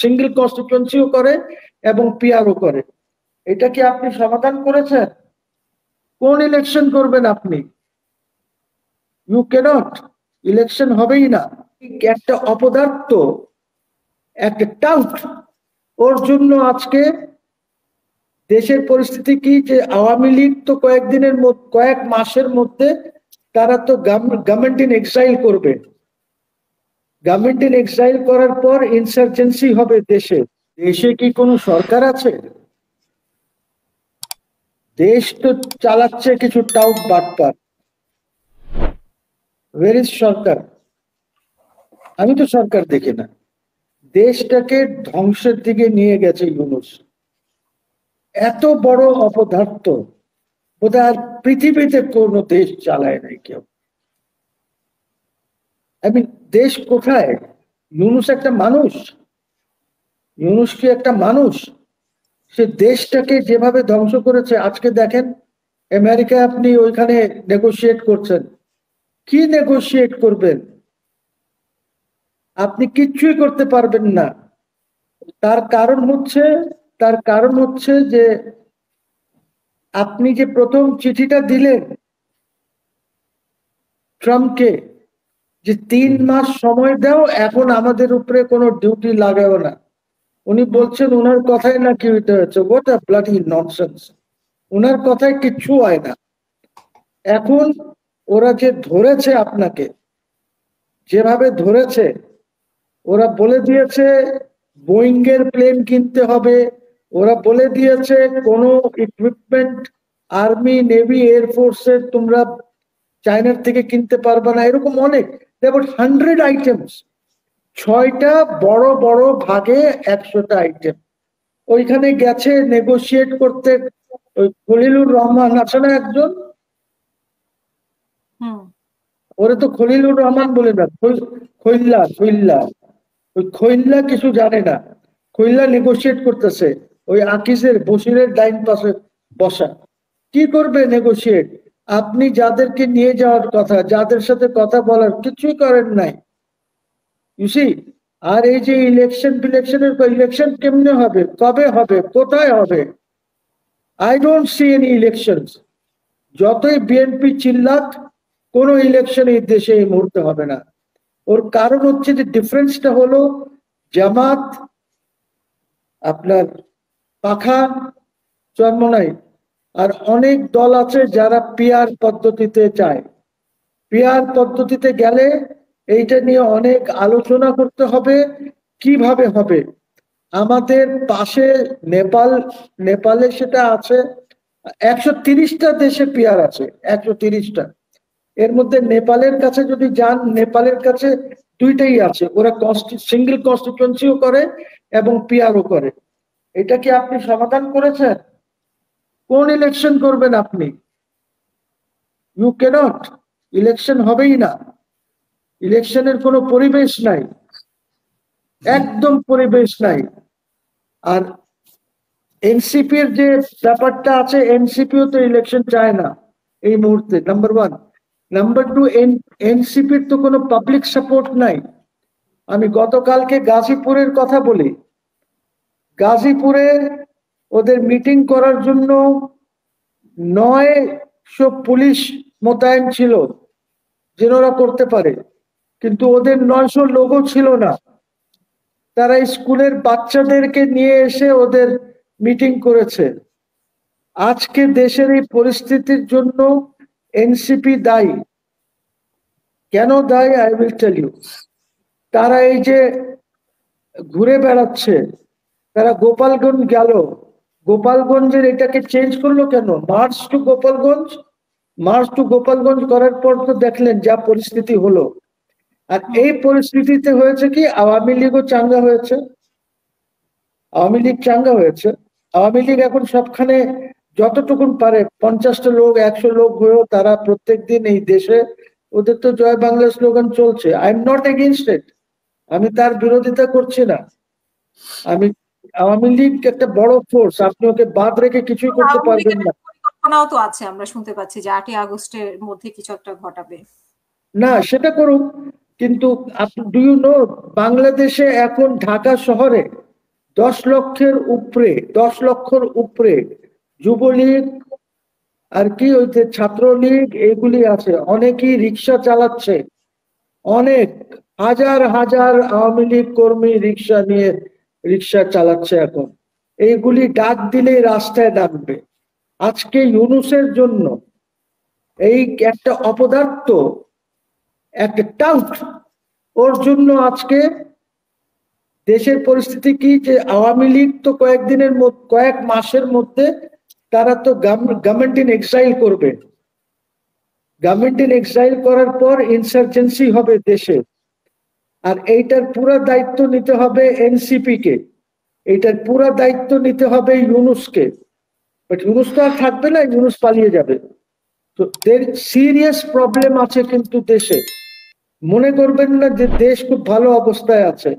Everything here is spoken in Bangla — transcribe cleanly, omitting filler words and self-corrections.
সিঙ্গেল কনস্টিটুয়েন্সিও করে এবং পিআরও করে। এটা কি আপনি সমাধান করেছেন? কোন ইলেকশন করবেন আপনি? ইউ ক্যানট, ইলেকশন হবেই না। একটা অপদার্থ, একটা টাউট, ওর জন্য আজকে দেশের পরিস্থিতি কি যে আওয়ামী লীগ তো কয়েক মাসের মধ্যে তারা তো গভর্নমেন্ট ইন এক্সাইল করবে। গভর্নমেন্ট ইন এক্সাইল করার পর ইনসার্জেন্সি হবে দেশে। দেশে কি কোনো সরকার আছে? দেশ তো চালাচ্ছে কিছু টাউট বাটপার। ওয়্যার ইজ সরকার? আমি তো সরকার দেখি না। দেশটাকে ধ্বংসের দিকে নিয়ে গেছে ইউনূস। এত বড় অপদার্থ বোধহয় আর পৃথিবীতে কোনো দেশ চালায় নাই কেউ। দেশ কোথায়? ইউনূস একটা মানুষ? ইউনূস কি একটা মানুষ? সে দেশটাকে যেভাবে ধ্বংস করেছে, আজকে দেখেন আমেরিকা, আপনি ওইখানে নেগোশিয়েট করছেন। কি নেগোশিয়েট করবেন? আপনি কিচ্ছুই করতে পারবেন না। তার কারণ হচ্ছে যে আপনি যে প্রথম চিঠিটা দিলেন ট্রাম্পকে, যে 3 মাস সময় দাও, এখন আমাদের উপরে কোনো ডিউটি লাগাও না। উনি বলছেন ওনার কথাই নাকি হইতে হয়েছে। What a bloody nonsense! ওনার কথায় কিচ্ছু হয় না। এখন ওরা যে ধরেছে আপনাকে, যেভাবে ধরেছে, ওরা বলে দিয়েছে বোয়িং এর প্লেন কিনতে হবে। ওরা বলে দিয়েছে কোনো ইকুইপমেন্ট আর্মি, নেভি, এয়ারফোর্সের তোমরা চায়নার থেকে কিনতে পারবে না। এরকম অনেক 100 আইটেমস, 6টা বড় বড় ভাগে 100টা আইটেম। ওইখানে গেছে নেগোশিয়েট করতে ওই খলিলুর রহমান আছে না একজন, ওরা তো খলিলুর রহমান বলে না, খৈল্লা। ওই খৈল্লা কিছু জানে না। খৈল্লা নেগোশিয়েট করতেছে ওই আকিজের বশিরের ডাইন পাশে বসা। কি করবে নেগোশিয়েট? আপনি যাদেরকে নিয়ে যাওয়ার কথা, যাদের সাথে কথা বলার, কিছুই করেন নাই। ইউসি, আর এই যে ইলেকশন কেমনে হবে, কবে হবে, কোথায় হবে? I don't see any elections. যতই বিএনপি চিল্লাক, কোনো ইলেকশন এই দেশে এই মুহূর্তে হবে না। ওর কারণ হচ্ছে যে ডিফারেন্সটা হলো জামাত, আপনার পাখা, চরমনাই, আর অনেক দল আছে যারা পিআর পদ্ধতিতে চায়। পিআর পদ্ধতিতে গেলে এইটা নিয়ে অনেক আলোচনা করতে হবে কিভাবে হবে। আমাদের পাশে নেপালে সেটা আছে। 130টা দেশে পিআর আছে, 130টা। এর মধ্যে নেপালের কাছে যদি যান, নেপালের কাছে দুইটাই আছে। ওরা সিঙ্গেল কনস্টিটুয়েন্সিও করে এবং পিআরও করে। এটা কি আপনি সমাধান করেছেন? কোন ইলেকশন করবেন আপনি? ইউ ক্যানট, ইলেকশন হবেই না। ইলেকশনের কোনো পরিবেশ নাই, একদম পরিবেশ নাই। আর এনসিপির যে ব্যাপারটা আছে, এনসিপিও তো ইলেকশন চায় না এই মুহূর্তে, নাম্বার 1। নাম্বার 2, এনসিপির তো কোনো পাবলিক সাপোর্ট নাই। আমি গতকালকে গাজীপুরের কথা বলি। গাজীপুরে ওদের মিটিং করার জন্য 900 পুলিশ মোতায়েন ছিল যেন ওরা করতে পারে, কিন্তু ওদের 900 লোকও ছিল না। তারা স্কুলের বাচ্চাদেরকে নিয়ে এসে ওদের মিটিং করেছে। আজকে দেশের এই পরিস্থিতির জন্য এনসিপি দায়ী। কেন দায়ী? I will tell you. তারা এই যে ঘুরে বেড়াচ্ছে, তারা গোপালগঞ্জ গেল, গোপালগঞ্জের এটাকে চেঞ্জ করলো কেন? মার্চ টু গোপালগঞ্জ করার পর তো দেখলেন যা পরিস্থিতি হলো। আর এই পরিস্থিতিতে হয়েছে কি, আওয়ামী লীগও চাঙ্গা হয়েছে। আওয়ামী লীগ চাঙ্গা হয়েছে। আওয়ামী লীগ এখন সবখানে যতটুকুন পারে 50টা লোক, 100 লোক হয়েও তারা প্রত্যেকদিন এই দেশে, ওদের তো জয় বাংলা স্লোগান চলছে। আই এম নট এগেইনস্ট ইট, আমি তার বিরোধিতা করছি না। আমি আওয়ামী লীগ একটা বড় ফোর্স, আপনি ওকে বাদ রেখে কিছুই করতে পারবেন না। পরিকল্পনাও তো আছে, আমরা শুনতে পাচ্ছি যে 8ই আগস্টের মধ্যে কিছু একটা ঘটাবে। না, সেটা করুক, কিন্তু ডু ইউ নো, বাংলাদেশে এখন ঢাকা শহরে 10 লক্ষের উপরে যুবলীগ আর কি ওই যে ছাত্রলীগ এগুলি আছে, অনেকেই রিক্সা চালাচ্ছে, অনেক হাজার হাজার আওয়ামী লীগ কর্মী রিক্সা নিয়ে রিক্সা চালাচ্ছে এখন। এইগুলি ডাক দিলেই রাস্তায় নামবে। আজকে ইউনূসের জন্য এই একটা অপদার্থ, একটা টাউট, ওর জন্য আজকে দেশের পরিস্থিতি কি, যে আওয়ামী লীগ তো কয়েক মাসের মধ্যে তারা তো গভর্নমেন্ট ইন এক্সাইল করবে। গভর্নমেন্ট ইন এক্সাইল করার পর ইনসার্জেন্সি হবে দেশে, আর এইটার পুরো দায়িত্ব নিতে হবে এনসিপি কে, এইটার পুরো দায়িত্ব নিতে হবে ইউনূসকে। বাট ইউনূস তো আর থাকবে না, ইউনূস পালিয়ে যাবে। তো সিরিয়াস প্রবলেম আছে কিন্তু দেশে। মনে করবেন না যে দেশ খুব ভালো অবস্থায় আছে।